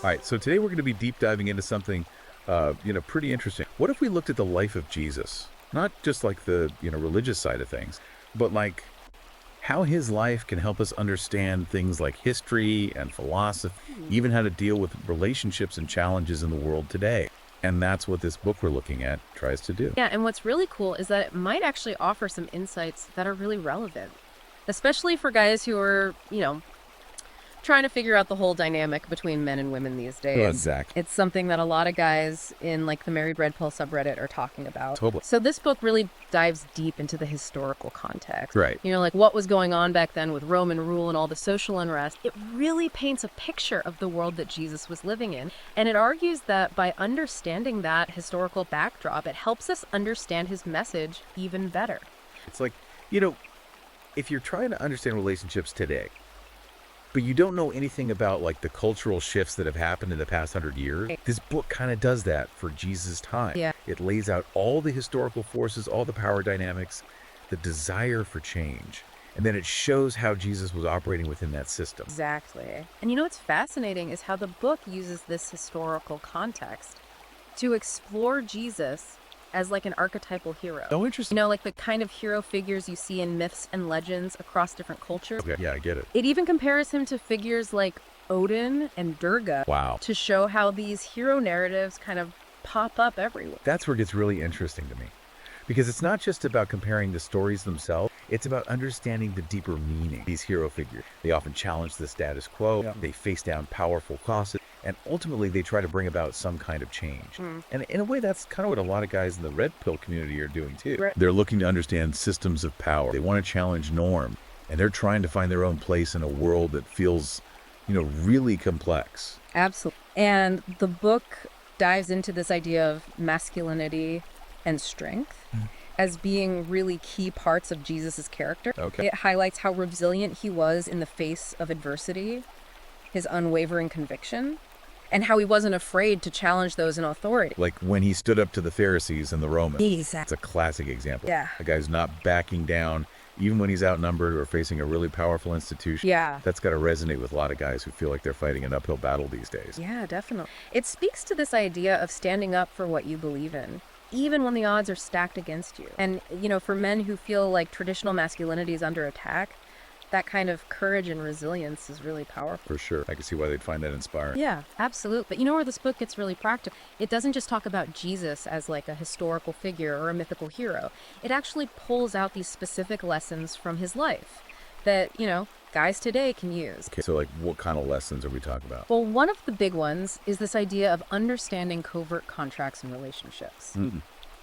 All right, so today we're going to be deep diving into something, pretty interesting. What if we looked at the life of Jesus? Not just like the, religious side of things, but like how his life can help us understand things like history and philosophy, even how to deal with relationships and challenges in the world today. And that's what this book we're looking at tries to do. Yeah, and what's really cool is that it might actually offer some insights that are really relevant, especially for guys who are, trying to figure out the whole dynamic between men and women these days. Exactly. It's something that a lot of guys in like the Married Redpill subreddit are talking about. Totally. So this book really dives deep into the historical context. Right. Like what was going on back then with Roman rule and all the social unrest. It really paints a picture of the world that Jesus was living in. And it argues that by understanding that historical backdrop, it helps us understand his message even better. It's like, if you're trying to understand relationships today, but you don't know anything about like the cultural shifts that have happened in the past 100 years, this book kind of does that for Jesus' time. Yeah. It lays out all the historical forces, all the power dynamics, the desire for change. And then it shows how Jesus was operating within that system. Exactly. And what's fascinating is how the book uses this historical context to explore Jesus as like an archetypal hero. Oh, interesting. Like the kind of hero figures you see in myths and legends across different cultures. Okay, yeah, I get it. It even compares him to figures like Odin and Durga. Wow. To show how these hero narratives kind of pop up everywhere. That's where it gets really interesting to me. Because it's not just about comparing the stories themselves, it's about understanding the deeper meaning. These hero figures, they often challenge the status quo, they face down powerful causes, and ultimately they try to bring about some kind of change. And in a way, that's kind of what a lot of guys in the Red Pill community are doing too. Right. They're looking to understand systems of power. They want to challenge norm, and they're trying to find their own place in a world that feels, really complex. Absolutely. And the book dives into this idea of masculinity and strength as being really key parts of Jesus's character. Okay. It highlights how resilient he was in the face of adversity, his unwavering conviction, and how he wasn't afraid to challenge those in authority. Like when he stood up to the Pharisees and the Romans. Exactly. It's a classic example. Yeah. A guy's not backing down, even when he's outnumbered or facing a really powerful institution. Yeah. That's got to resonate with a lot of guys who feel like they're fighting an uphill battle these days. Yeah, definitely. It speaks to this idea of standing up for what you believe in, even when the odds are stacked against you. And, for men who feel like traditional masculinity is under attack, that kind of courage and resilience is really powerful. For sure. I can see why they'd find that inspiring. Yeah, absolutely. But where this book gets really practical? It doesn't just talk about Jesus as like a historical figure or a mythical hero. It actually pulls out these specific lessons from his life that, guys today can use. Okay, so like what kind of lessons are we talking about? Well, one of the big ones is this idea of understanding covert contracts and relationships.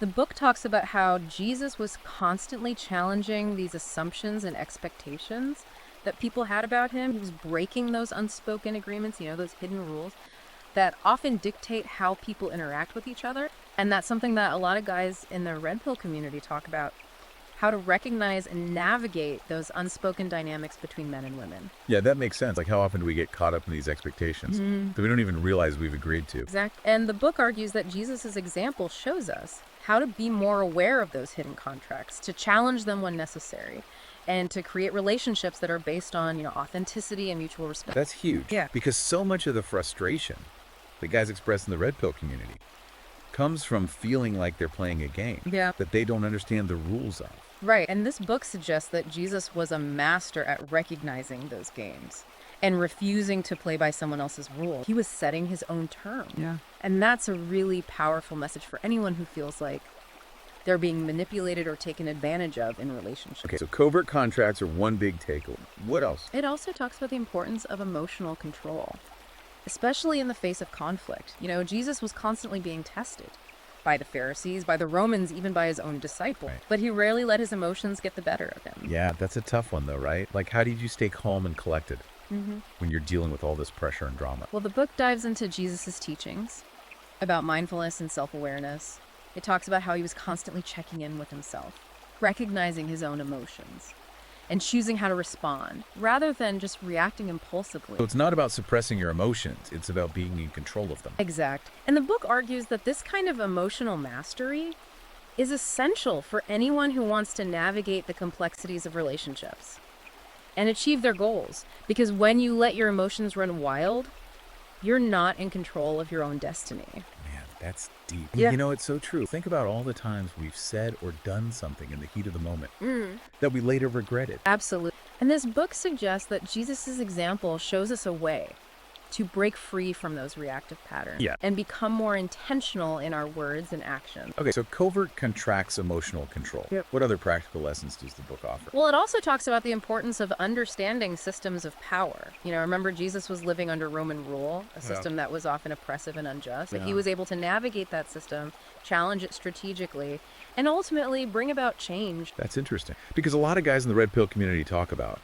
The book talks about how Jesus was constantly challenging these assumptions and expectations that people had about him. He was breaking those unspoken agreements, those hidden rules that often dictate how people interact with each other. And that's something that a lot of guys in the Red Pill community talk about, how to recognize and navigate those unspoken dynamics between men and women. Yeah, that makes sense. Like how often do we get caught up in these expectations that we don't even realize we've agreed to? Exactly. And the book argues that Jesus' example shows us how to be more aware of those hidden contracts, to challenge them when necessary, and to create relationships that are based on, authenticity and mutual respect. That's huge. Yeah. Because so much of the frustration that guys express in the Red Pill community comes from feeling like they're playing a game that they don't understand the rules of. Right. And this book suggests that Jesus was a master at recognizing those games and refusing to play by someone else's rules. He was setting his own terms. Yeah. And that's a really powerful message for anyone who feels like they're being manipulated or taken advantage of in relationships. Okay, so covert contracts are one big takeaway. What else? It also talks about the importance of emotional control, especially in the face of conflict. Jesus was constantly being tested by the Pharisees, by the Romans, even by his own disciples. Right. But he rarely let his emotions get the better of him. Yeah, that's a tough one though, right? Like how did you stay calm and collected when you're dealing with all this pressure and drama? Well, the book dives into Jesus' teachings about mindfulness and self-awareness. It talks about how he was constantly checking in with himself, recognizing his own emotions, and choosing how to respond, rather than just reacting impulsively. So it's not about suppressing your emotions, it's about being in control of them. Exact. And the book argues that this kind of emotional mastery is essential for anyone who wants to navigate the complexities of relationships and achieve their goals. Because when you let your emotions run wild, You're not in control of your own destiny. Man, that's deep. Yeah. You know, it's so true. Think about all the times we've said or done something in the heat of the moment that we later regretted. Absolutely. And this book suggests that Jesus' example shows us a way to break free from those reactive patterns Yeah. and become more intentional in our words and actions. Okay, so covert contracts emotional control. Yep. What other practical lessons does the book offer? Well, it also talks about the importance of understanding systems of power. Remember Jesus was living under Roman rule, a system that was often oppressive and unjust. But he was able to navigate that system, challenge it strategically, and ultimately bring about change. That's interesting. Because a lot of guys in the Red Pill community talk about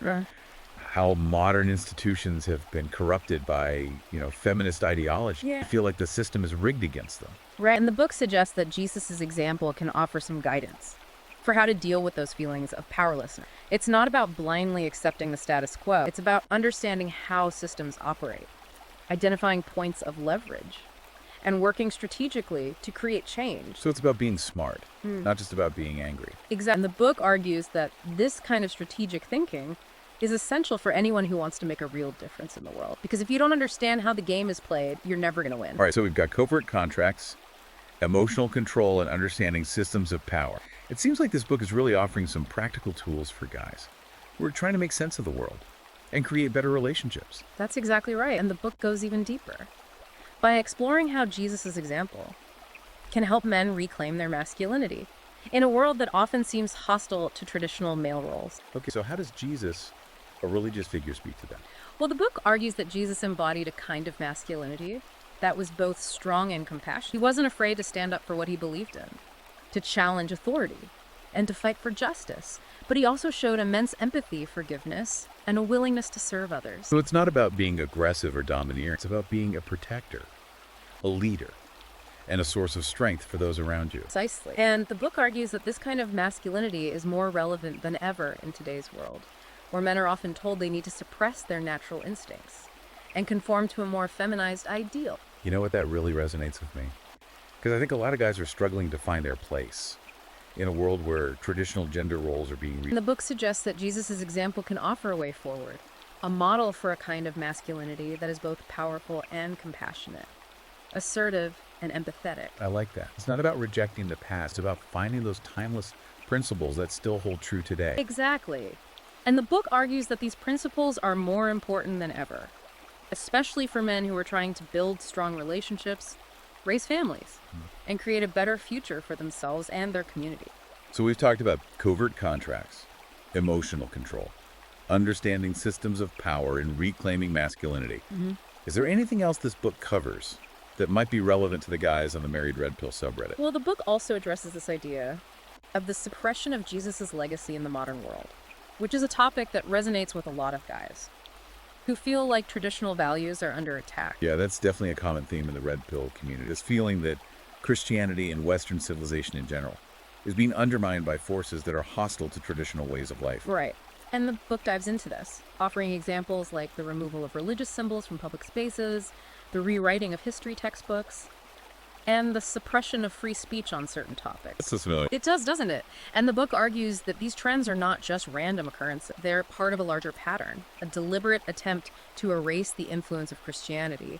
how modern institutions have been corrupted by, feminist ideology. Yeah. I feel like the system is rigged against them. Right. And the book suggests that Jesus' example can offer some guidance for how to deal with those feelings of powerlessness. It's not about blindly accepting the status quo. It's about understanding how systems operate, identifying points of leverage, and working strategically to create change. So it's about being smart, not just about being angry. Exactly. And the book argues that this kind of strategic thinking is essential for anyone who wants to make a real difference in the world. Because if you don't understand how the game is played, you're never going to win. All right, so we've got covert contracts, emotional control, and understanding systems of power. It seems like this book is really offering some practical tools for guys who are trying to make sense of the world and create better relationships. That's exactly right. And the book goes even deeper by exploring how Jesus' example can help men reclaim their masculinity in a world that often seems hostile to traditional male roles. Okay, so how does Jesus, a religious figure, speak to them? Well, the book argues that Jesus embodied a kind of masculinity that was both strong and compassionate. He wasn't afraid to stand up for what he believed in, to challenge authority, and to fight for justice. But he also showed immense empathy, forgiveness, and a willingness to serve others. So it's not about being aggressive or domineering. It's about being a protector, a leader, and a source of strength for those around you. Precisely. And the book argues that this kind of masculinity is more relevant than ever in today's world, where men are often told they need to suppress their natural instincts and conform to a more feminized ideal. You know what? That really resonates with me. Because I think a lot of guys are struggling to find their place in a world where traditional gender roles are being And the book suggests that Jesus' example can offer a way forward, a model for a kind of masculinity that is both powerful and compassionate, assertive and empathetic. I like that. It's not about rejecting the past. It's about finding those timeless principles that still hold true today. Exactly. And the book argues that these principles are more important than ever, especially for men who are trying to build strong relationships, raise families, and create a better future for themselves and their community. So we've talked about covert contracts, emotional control, understanding systems of power, and reclaiming masculinity. Is there anything else this book covers that might be relevant to the guys on the Married Red Pill subreddit? Well, the book also addresses this idea of the suppression of Jesus' legacy in the modern world, which is a topic that resonates with a lot of guys who feel like traditional values are under attack. Yeah, that's definitely a common theme in the Red Pill community. This feeling that Christianity and Western civilization in general is being undermined by forces that are hostile to traditional ways of life. Right. And the book dives into this, offering examples like the removal of religious symbols from public spaces, the rewriting of history textbooks, and the suppression of free speech on certain topics. That's familiar. It does, doesn't it? And the book argues that these trends are not just random occurrences. They're part of a larger pattern, a deliberate attempt to erase the influence of Christianity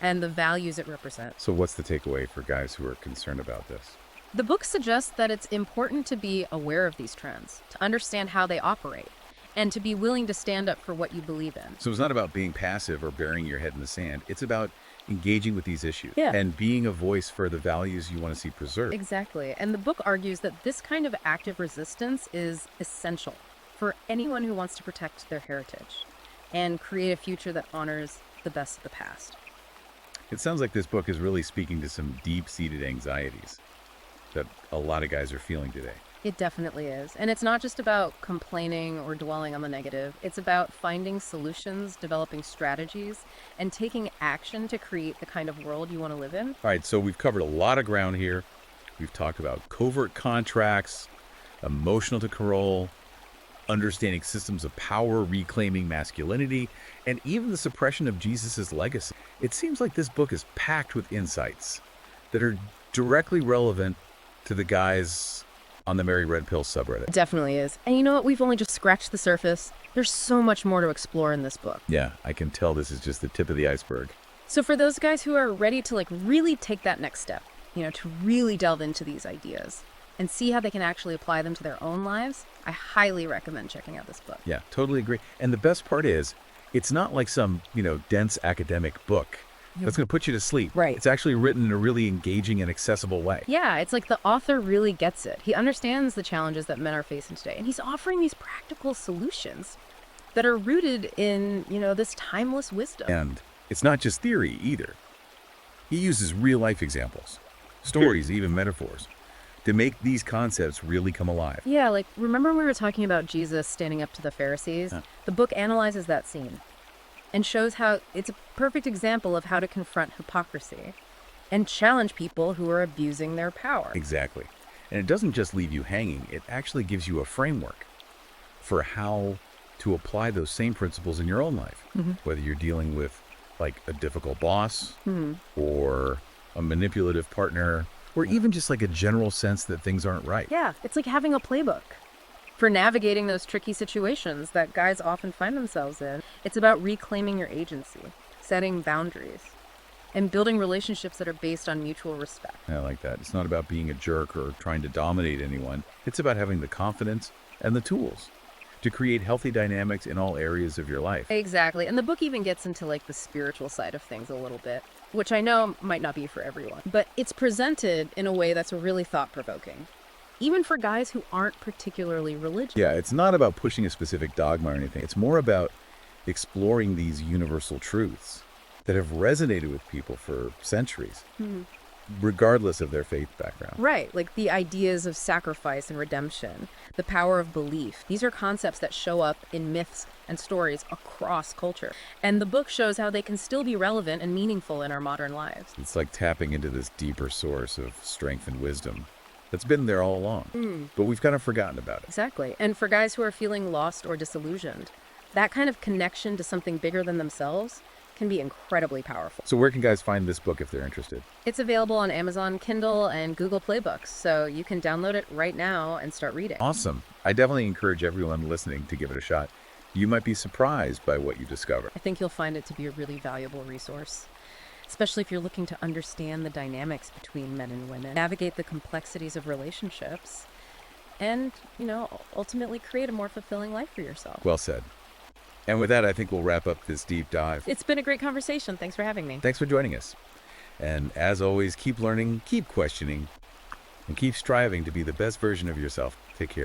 and the values it represents. So what's the takeaway for guys who are concerned about this? The book suggests that it's important to be aware of these trends, to understand how they operate, and to be willing to stand up for what you believe in. So it's not about being passive or burying your head in the sand. It's about engaging with these issues Yeah. and being a voice for the values you want to see preserved. Exactly. And the book argues that this kind of active resistance is essential for anyone who wants to protect their heritage and create a future that honors the best of the past. It sounds like this book is really speaking to some deep-seated anxieties that a lot of guys are feeling today. It definitely is. And it's not just about complaining or dwelling on the negative. It's about finding solutions, developing strategies, and taking action to create the kind of world you want to live in. All right, so we've covered a lot of ground here. We've talked about covert contracts, emotional control, understanding systems of power, reclaiming masculinity, and even the suppression of Jesus' legacy. It seems like this book is packed with insights that are directly relevant to the guys on the Married Red Pill subreddit. It definitely is. And you know what? We've only just scratched the surface. There's so much more to explore in this book. Yeah, I can tell this is just the tip of the iceberg. So for those guys who are ready to like really take that next step, to really delve into these ideas and see how they can actually apply them to their own lives, I highly recommend checking out this book. Yeah, totally agree. And the best part is, it's not like some, dense academic book that's going to put you to sleep. Right. It's actually written in a really engaging and accessible way. Yeah, it's like the author really gets it. He understands the challenges that men are facing today, and he's offering these practical solutions that are rooted in, this timeless wisdom. And it's not just theory either. He uses real-life examples, stories, even metaphors, to make these concepts really come alive. Yeah, like remember when we were talking about Jesus standing up to the Pharisees? Yeah. The book analyzes that scene and shows how it's a perfect example of how to confront hypocrisy and challenge people who are abusing their power. Exactly. And it doesn't just leave you hanging, it actually gives you a framework for how to apply those same principles in your own life. Whether you're dealing with like a difficult boss or a manipulative partner, or even just like a general sense that things aren't right. Yeah, it's like having a playbook for navigating those tricky situations that guys often find themselves in. It's about reclaiming your agency, setting boundaries, and building relationships that are based on mutual respect. I like that. It's not about being a jerk or trying to dominate anyone. It's about having the confidence and the tools to create healthy dynamics in all areas of your life. Exactly. And the book even gets into like the spiritual side of things a little bit, which I know might not be for everyone, but it's presented in a way that's really thought-provoking, even for guys who aren't particularly religious. Yeah, it's not about pushing a specific dogma or anything. It's more about exploring these universal truths that have resonated with people for centuries, regardless of their faith background. Right, like the ideas of sacrifice and redemption, the power of belief. These are concepts that show up in myths and stories across culture. And the book shows how they can still be relevant and meaningful in our modern lives. It's like tapping into this deeper source of strength and wisdom that's been there all along, but we've kind of forgotten about it. Exactly. And for guys who are feeling lost or disillusioned, that kind of connection to something bigger than themselves can be incredibly powerful. So where can guys find this book if they're interested? It's available on Amazon Kindle and Google Play Books, so you can download it right now and start reading. Awesome. I definitely encourage everyone listening to give it a shot. You might be surprised by what you discover. I think you'll find it to be a really valuable resource, especially if you're looking to understand the dynamics between men and women, navigate the complexities of relationships, and, ultimately create a more fulfilling life for yourself. Well said. And with that, I think we'll wrap up this deep dive. It's been a great conversation. Thanks for having me. Thanks for joining us. And as always, keep learning, keep questioning, and keep striving to be the best version of yourself. Take care.